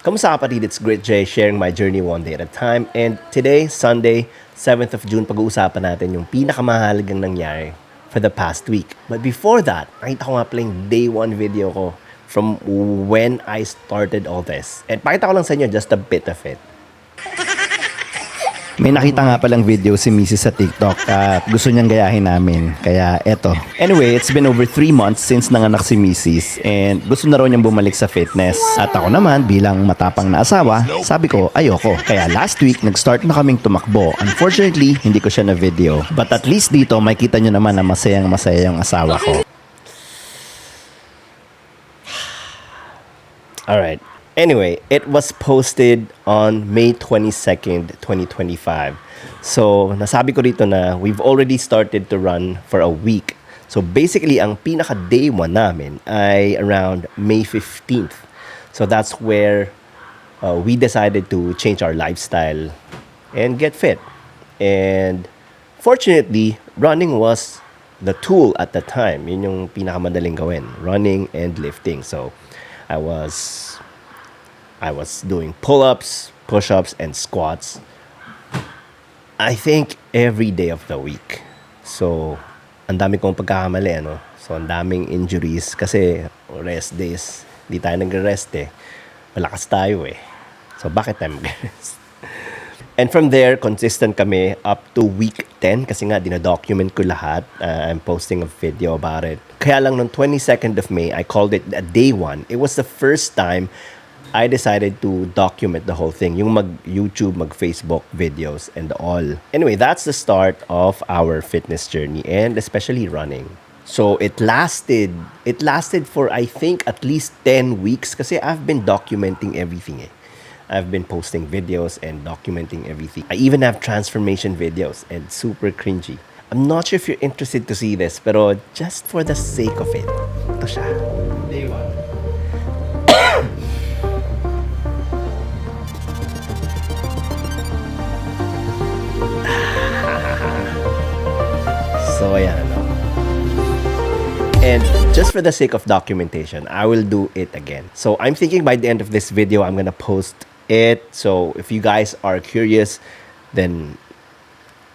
Kamusta kapatid? It's Great Jay sharing my journey one day at a time. And today, Sunday, 7th of June, pag-uusapan natin yung pinakamahalagang nangyari for the past week. But before that, nakita ko nga pala yung day 1 video ko from when I started all this. And pakita ko lang sa inyo just a bit of it. May nakita nga palang video si Mrs. sa TikTok at gusto niyang gayahin namin. Kaya eto. Anyway, it's been over 3 months since nanganak si Mrs. and gusto na raw niyang bumalik sa fitness. At ako naman bilang matapang na asawa, sabi ko ayoko. Kaya last week, nag-start na kaming tumakbo. Unfortunately, hindi ko siya na video. But at least dito, makita niyo naman na masayang masaya yung asawa ko. Alright. Anyway, it was posted on May 22nd, 2025. So, nasabi ko dito na we've already started to run for a week. So, basically, ang pinaka-day 1 namin ay around May 15th. So, that's where we decided to change our lifestyle and get fit. And fortunately, running was the tool at the time. Yun yung pinakamadaling gawin. Running and lifting. So, I was doing pull-ups, push-ups, and squats. I think every day of the week. So, ang dami kong pagkakamali, ano? So, ang daming injuries kasi rest days. Di tayo nag-rest eh. Malakas tayo eh. So, bakit tayo mag-rest? And from there, consistent kami up to week 10 kasi nga dina-document ko lahat. I'm posting a video about it. Kaya lang noong 22nd of May, I called it a day 1. It was the first time I decided to document the whole thing. Yung mag-YouTube, mag-Facebook videos and all. Anyway, that's the start of our fitness journey and especially running. So it lasted for I think at least 10 weeks kasi I've been documenting everything eh. I've been posting videos and documenting everything. I even have transformation videos and super cringy. I'm not sure if you're interested to see this, pero just for the sake of it, ito siya. Day 1. So, ayan, no? And just for the sake of documentation, I will do it again. So, I'm thinking by the end of this video, I'm gonna post it. So, if you guys are curious, then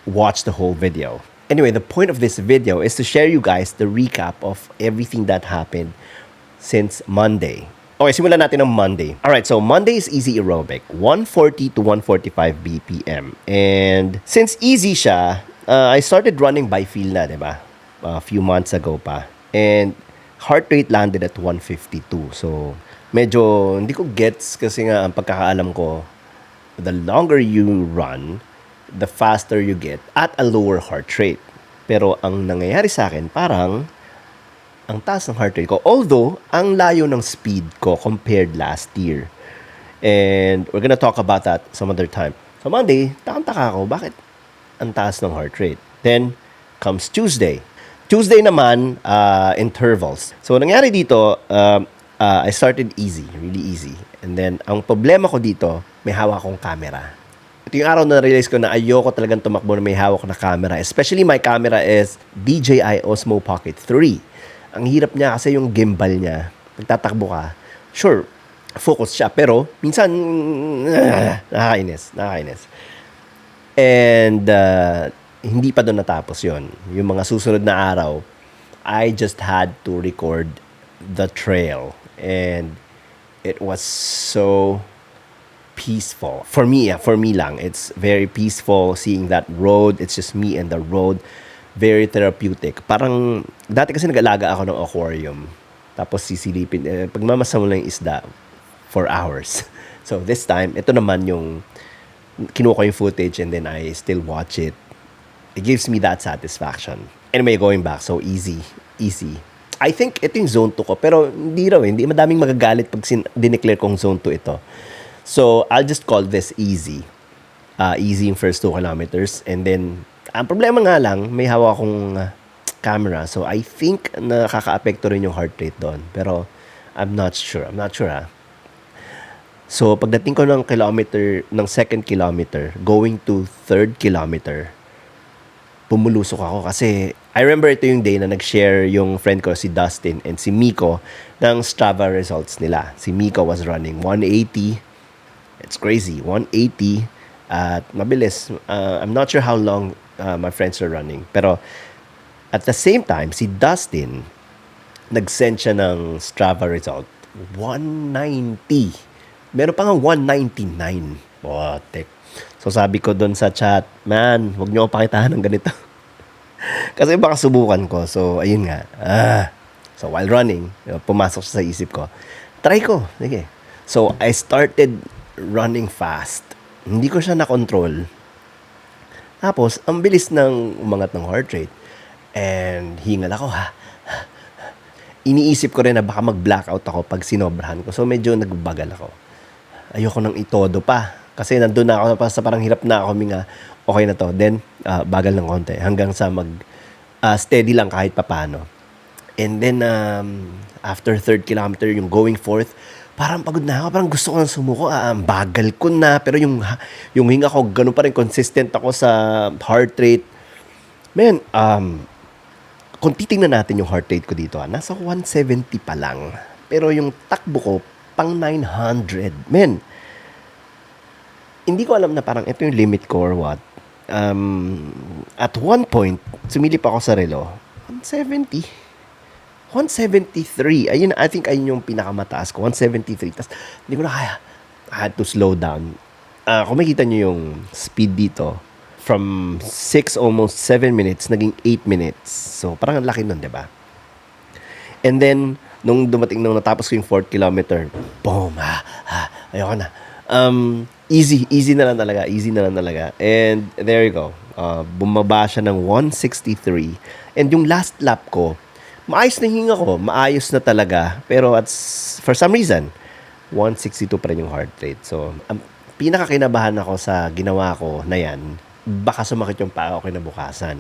watch the whole video. Anyway, the point of this video is to share you guys the recap of everything that happened since Monday. Okay, simulan natin ng Monday. Alright, so Monday is easy aerobic. 140 to 145 BPM. And since easy siya, I started running by feel na, diba? A few months ago pa. And heart rate landed at 152. So, medyo hindi ko gets kasi nga ang pagkakaalam ko, the longer you run, the faster you get at a lower heart rate. Pero ang nangyayari sa akin, parang ang taas ng heart rate ko. Although, ang layo ng speed ko compared last year. And we're gonna talk about that some other time. So Monday, takang-taka ako, bakit ang taas ng heart rate? Then, comes Tuesday. Tuesday naman, intervals. So, nangyari dito, I started easy, really easy. And then, ang problema ko dito, may hawak akong camera. Ito yung araw na realize ko na ayoko talagang tumakbo na may hawak na camera. Especially my camera is DJI Osmo Pocket 3. Ang hirap niya kasi yung gimbal niya. Nagtatakbo ka, sure, focus siya. Pero, minsan, nakakainis. And, hindi pa doon natapos yon. Yung mga susunod na araw, I just had to record the trail. And, it was so peaceful. For me lang, it's very peaceful seeing that road. It's just me and the road. Very therapeutic. Parang, dati kasi nag-alaga ako ng aquarium. Tapos sisilipin, pagmamasa mo lang yung isda for hours. So this time, ito naman yung, kinuha ko yung footage and then I still watch it. It gives me that satisfaction. Anyway, going back, so easy. I think ito yung zone 2 ko, pero hindi madaming magagalit pag dineclare kong zone 2 ito. So, I'll just call this easy. Easy yung first 2 kilometers. And then, ang problema nga lang, may hawak akong camera. So, I think nakaka-apekto rin yung heart rate doon. Pero, I'm not sure. So, pagdating ko ng second kilometer, going to third kilometer, pumulusok ako kasi I remember ito yung day na nag-share yung friend ko si Dustin and si Miko ng Strava results nila. Si Miko was running 180 It's crazy. 180 at mabilis. I'm not sure how long my friends are running. Pero at the same time, si Dustin, nag-send siya ng Strava result. 190. Meron pa nga 199. Botek. So sabi ko doon sa chat, man, huwag niyo ako pakitaan ng ganito. Kasi baka subukan ko. So, ayun nga. So, while running, pumasok siya sa isip ko. Try ko. Sige. So, I started running fast. Hindi ko siya na-control. Tapos, ang bilis ng umangat ng heart rate. And, hingal ako, ha? Iniisip ko rin na baka mag-blackout ako pag sinobrahan ko. So, medyo nagbagal ako. Ayoko nang itodo pa. Kasi nandun na ako, sa parang hirap na ako huminga. Okay na to. Then, bagal ng konti. Hanggang sa steady lang kahit papano. And then, after third kilometer, yung going forth, parang pagod na ako. Parang gusto ko nang sumuko. Bagal ko na. Pero yung hinga ko, ganun pa rin. Consistent ako sa heart rate. Man, kung titingnan natin yung heart rate ko dito, nasa 170 pa lang. Pero yung takbo ko, pang 900. Man, hindi ko alam na parang ito yung limit ko or what. At one point, sumilip ako sa relo, 170. 173. Ayun, I think ayun yung pinakamataas ko. 173. Tapos, hindi ko na kaya. I had to slow down. Kung makita nyo yung speed dito, from 6, almost 7 minutes, naging 8 minutes. So, parang ang laki nun, di ba? And then, nung natapos ko yung 4th kilometer, boom, ayoko na. Easy na lang talaga. And there you go. Bumaba siya ng 163. And yung last lap ko, maayos na hinga ko. Maayos na talaga. Pero for some reason, 162 pa rin yung heart rate. So, ang pinakakinabahan ako sa ginawa ko na yan, baka sumakit yung paa ko kinabukasan.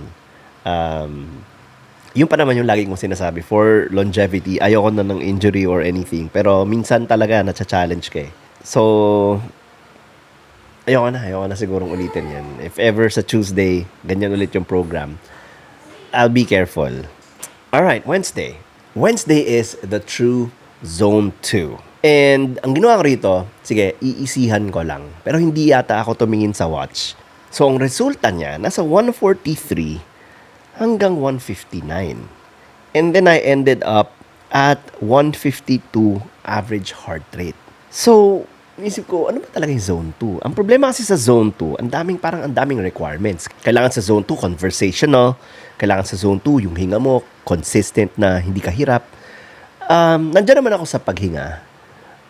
Yung pa naman yung lagi kong sinasabi, for longevity, ayoko na ng injury or anything. Pero minsan talaga, na-challenge ka eh. So, ayoko na sigurong ulitin yan. If ever sa Tuesday, ganyan ulit yung program, I'll be careful. Alright, Wednesday. Wednesday is the true zone 2. And ang ginawa ko rito, sige, iisihan ko lang. Pero hindi yata ako tumingin sa watch. So, ang resulta niya, nasa 143 hanggang 159. And then I ended up at 152 average heart rate. So, inisip ko, ano ba talaga yung zone 2? Ang problema kasi sa zone 2, ang daming requirements. Kailangan sa zone 2, conversational. Kailangan sa zone 2, yung hinga mo, consistent na hindi ka hirap. Nandiyan naman ako sa paghinga.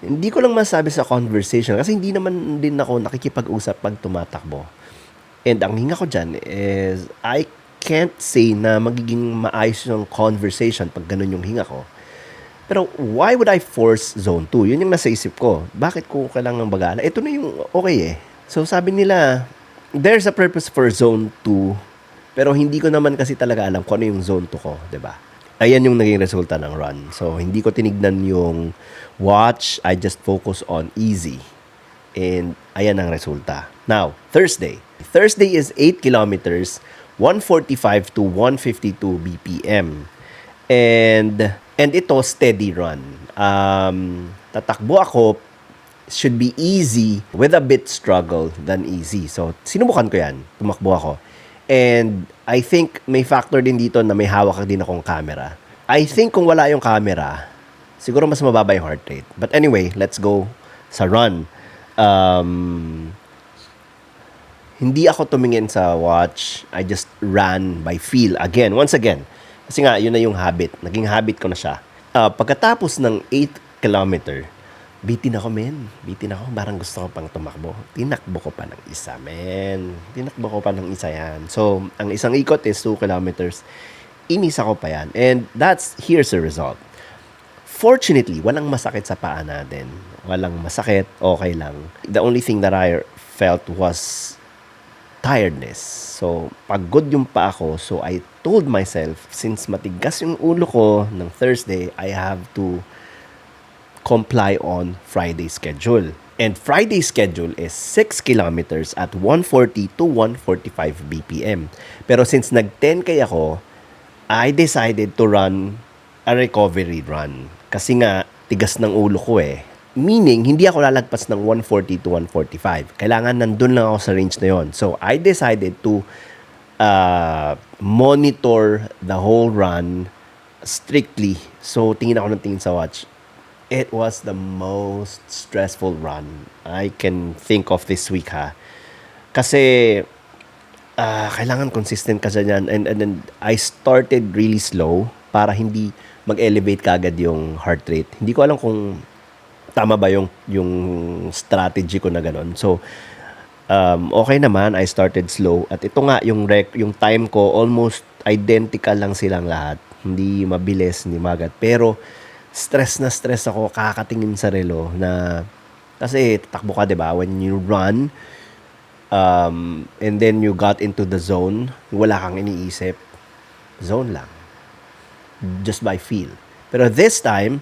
Hindi ko lang masabi sa conversation kasi hindi naman din ako nakikipag-usap pag tumatakbo. And ang hinga ko dyan is, I can't say na magiging maayos yung conversation pag ganun yung hinga ko. Pero why would I force zone 2? Yun yung nasa isip ko. Bakit ko kailangan bagala? Ito na yung okay eh. So sabi nila, there's a purpose for zone 2. Pero hindi ko naman kasi talaga alam kung ano yung zone 2 ko. 'Di ba? Ayan yung naging resulta ng run. So hindi ko tinignan yung watch. I just focus on easy. And ayan ang resulta. Now, Thursday. Thursday is 8 kilometers, 145 to 152 BPM. And ito, steady run. Tatakbo ako, should be easy with a bit struggle than easy. So, sinubukan ko yan. Tumakbo ako. And I think may factor din dito na may hawak din akong camera. I think kung wala yung camera, siguro mas mababa yung heart rate. But anyway, let's go sa run. Hindi ako tumingin sa watch. I just ran by feel. Once again. Kasi nga, yun na yung habit. Naging habit ko na siya. Pagkatapos ng 8 kilometer, bitin ako, men. Bitin ako. Parang gusto ko pang tumakbo. Tinakbo ko pa ng isa, men. Tinakbo ko pa ng isa yan. So, ang isang ikot is 2 kilometers. Inisa ko pa yan. And here's the result. Fortunately, walang masakit sa paa natin. Walang masakit. Okay lang. The only thing that I felt was tiredness. So, pagod yung paa ko. So, I told myself, since matigas yung ulo ko ng Thursday, I have to comply on Friday schedule. And Friday schedule is 6 kilometers at 140 to 145 BPM. Pero since nag-10K ako, I decided to run a recovery run. Kasi nga, tigas ng ulo ko eh. Meaning, hindi ako lalagpas ng 140 to 145. Kailangan nandun lang ako sa range na yon. So, I decided to monitor the whole run strictly. So, tingin ako ng tingin sa watch. It was the most stressful run I can think of this week, ha. Kasi, kailangan consistent ka dyan. And then, I started really slow para hindi mag-elevate kagad yung heart rate. Hindi ko alam kung tama ba yung strategy ko na ganun. So, okay naman. I started slow. At ito nga, yung time ko, almost identical lang silang lahat. Hindi mabilis, hindi magat. Pero, stress na stress ako kakatingin sa relo na, kasi tatakbo ka, di ba? When you run, and then you got into the zone, wala kang iniisip. Zone lang. Just by feel. Pero this time,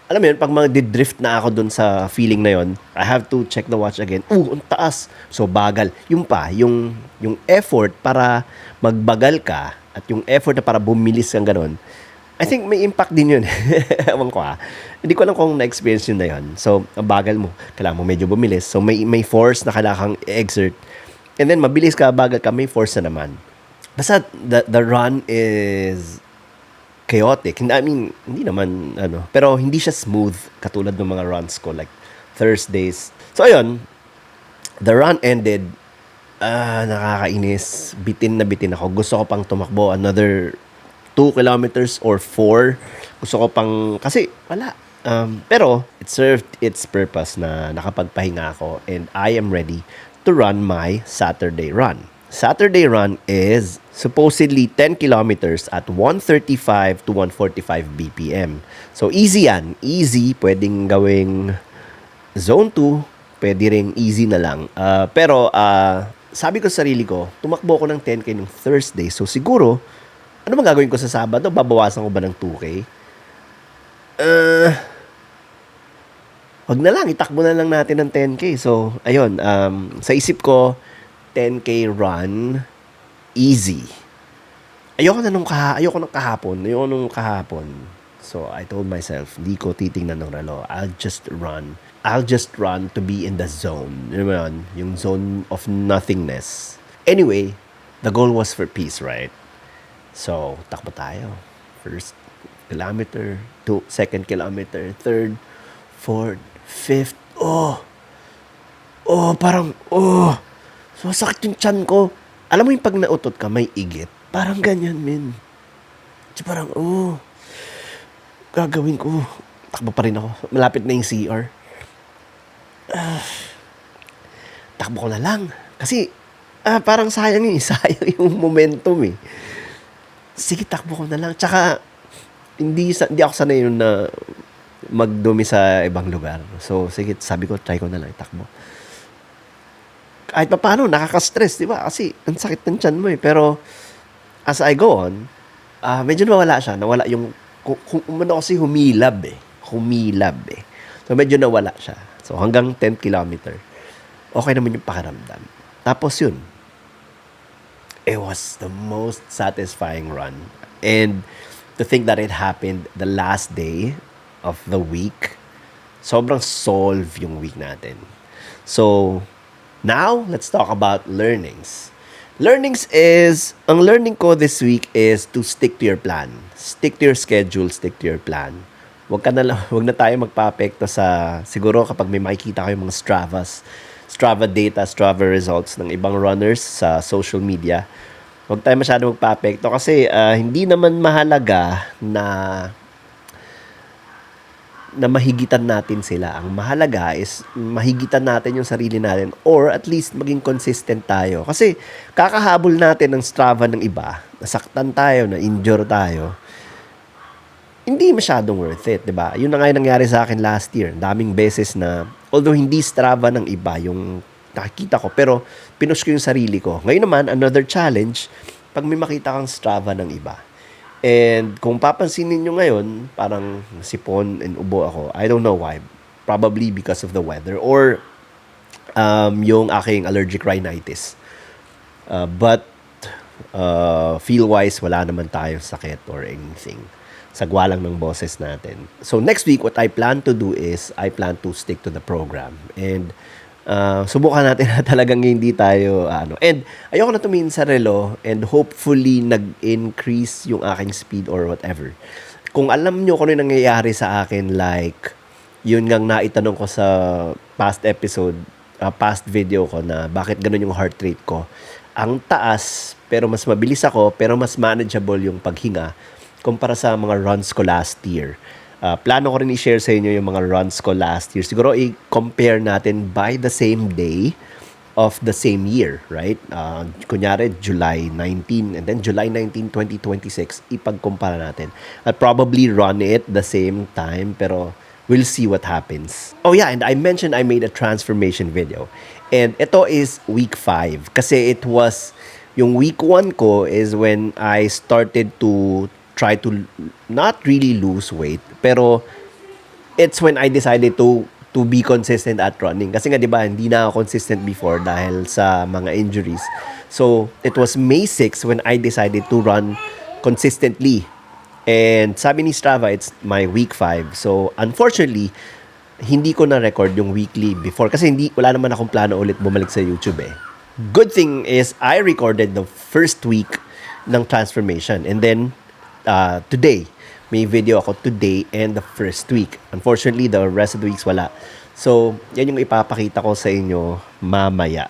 alam mo yun, pag mag-drift na ako dun sa feeling na yun, I have to check the watch again. Ang taas. So, bagal. Yung effort para magbagal ka at yung effort na para bumilis kang ganun, I think may impact din yun. Ewan ko Hindi ko alam kung na-experience yun na yun. So, ang bagal mo. Kailangan mo medyo bumilis. So, may force na kailangan kang exert. And then, mabilis ka, bagal ka, may force na naman. Basta, the run is chaotic. I mean, hindi naman, pero hindi siya smooth katulad ng mga runs ko, like Thursdays. So, ayun, the run ended, nakakainis, bitin na bitin ako. Gusto ko pang tumakbo another 2 kilometers or 4. Gusto ko pang, kasi wala. Pero, it served its purpose na nakapagpahinga ako and I am ready to run my Saturday run. Saturday run is supposedly 10 kilometers at 135 to 145 BPM. So, easy yan. Easy. Pwedeng gawing zone 2. Pwede ring easy na lang. Pero, sabi ko sa sarili ko, tumakbo ko ng 10K ng Thursday. So, siguro, ano bang gagawin ko sa Sabado? Babawasan ko ba ng 2K? Wag na lang. Itakbo na lang natin ng 10K. So, ayun. Sa isip ko, 10K run, easy. Ayoko nung kahapon. So, I told myself, hindi ko titingnan ng relo. I'll just run. I'll just run to be in the zone. Yun mo yun? Yung zone of nothingness. Anyway, the goal was for peace, right? So, takbo tayo. First kilometer, second kilometer, third, fourth, fifth. So, sakit yung tiyan ko. Alam mo yung pag nautot ka, may igit. Parang ganyan, men. So, parang, gagawin ko. Takbo pa rin ako. Malapit na yung CR. Takbo ko na lang. Kasi, parang sayang yung momentum eh. Sige, takbo ko na lang. Tsaka, hindi ako sanay yun na magdumi sa ibang lugar. So, sige, sabi ko, try ko na lang, takbo. Kahit pa paano, nakaka-stress, di ba? Kasi, ang sakit ng tiyan mo eh. Pero, as I go on, medyo nawala siya. Nawala yung, kung umano kasi humilab eh. So, medyo nawala siya. So, hanggang 10 kilometer. Okay naman yung pakiramdam. Tapos yun, it was the most satisfying run. And, to think that it happened the last day of the week, sobrang solve yung week natin. So, now, let's talk about learnings. Ang learning ko this week is to stick to your plan. Stick to your schedule, stick to your plan. Wag na tayo magpa-apekto sa, siguro kapag may makikita kayo mga Strava data, Strava results ng ibang runners sa social media. Wag tayo masyado magpa-apekto kasi hindi naman mahalaga na mahigitan natin sila. Ang mahalaga is mahigitan natin yung sarili natin or at least maging consistent tayo. Kasi kakahabol natin ng Strava ng iba, nasaktan tayo, na-injure tayo, hindi masyadong worth it, di ba? Yun na nga yung nangyari sa akin last year. Daming beses na, although hindi Strava ng iba yung nakikita ko, pero pinush ko yung sarili ko. Ngayon naman, another challenge, pag may makita kang Strava ng iba. And kung papansinin nyo ngayon, parang sipon and ubo ako. I don't know why. Probably because of the weather or yung aking allergic rhinitis. But feel-wise, wala naman tayong sakit or anything. sagwa lang ng boses natin. So next week, what I plan to do is, I plan to stick to the program. And subukan natin na talagang hindi tayo, And ayoko na tumingin sa relo and hopefully nag-increase yung aking speed or whatever. Kung alam nyo kung ano yung nangyayari sa akin, like, yun ngang naitanong ko sa past episode, past video ko na bakit ganun yung heart rate ko. Ang taas, pero mas mabilis ako, pero mas manageable yung paghinga kumpara sa mga runs ko last year. Plano ko rin i-share sa inyo yung mga runs ko last year. Siguro i-compare natin by the same day of the same year, right? Kunyari, July 19 and then July 19, 2026, ipagkumpara natin. I'll probably run it the same time, pero we'll see what happens. Oh yeah, and I mentioned I made a transformation video. And ito is week 5. Kasi it was, yung week 1 ko is when I started to try to not really lose weight. Pero it's when I decided to be consistent at running. Kasi nga 'di ba, hindi na ako consistent before dahil sa mga injuries. So, it was May 6 when I decided to run consistently. And sabi ni Strava, it's my week 5. So, unfortunately, hindi ko na-record yung weekly before kasi wala naman akong plano ulit bumalik sa YouTube eh. Good thing is, I recorded the first week ng transformation. And then, today, may video ako today and the first week. Unfortunately, the rest of the weeks wala. So, yan yung ipapakita ko sa inyo mamaya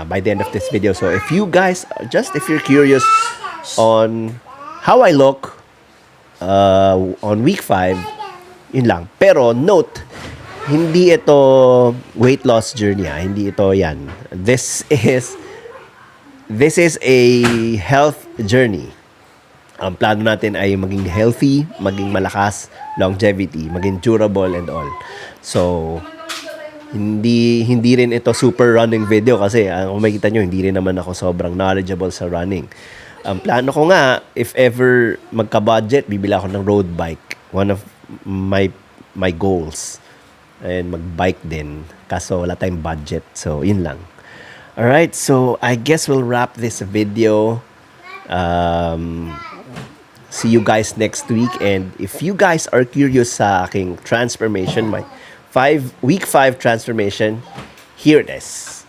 by the end of this video. So, if you guys, if you're curious on how I look on week 5, yun lang. Pero note, hindi ito weight loss journey. Hindi ito yan. This is a health journey. Ang plano natin ay maging healthy, maging malakas, longevity, maging durable and all. So, hindi rin ito super running video kasi kung makikita nyo, hindi rin naman ako sobrang knowledgeable sa running. Ang plano ko nga, if ever magka-budget, bibili ako ng road bike. One of my goals. And mag-bike din. Kaso wala tayong budget. So, yun lang. Alright, so I guess we'll wrap this video. See you guys next week. And if you guys are curious sa aking transformation, my week 5 transformation, here it is.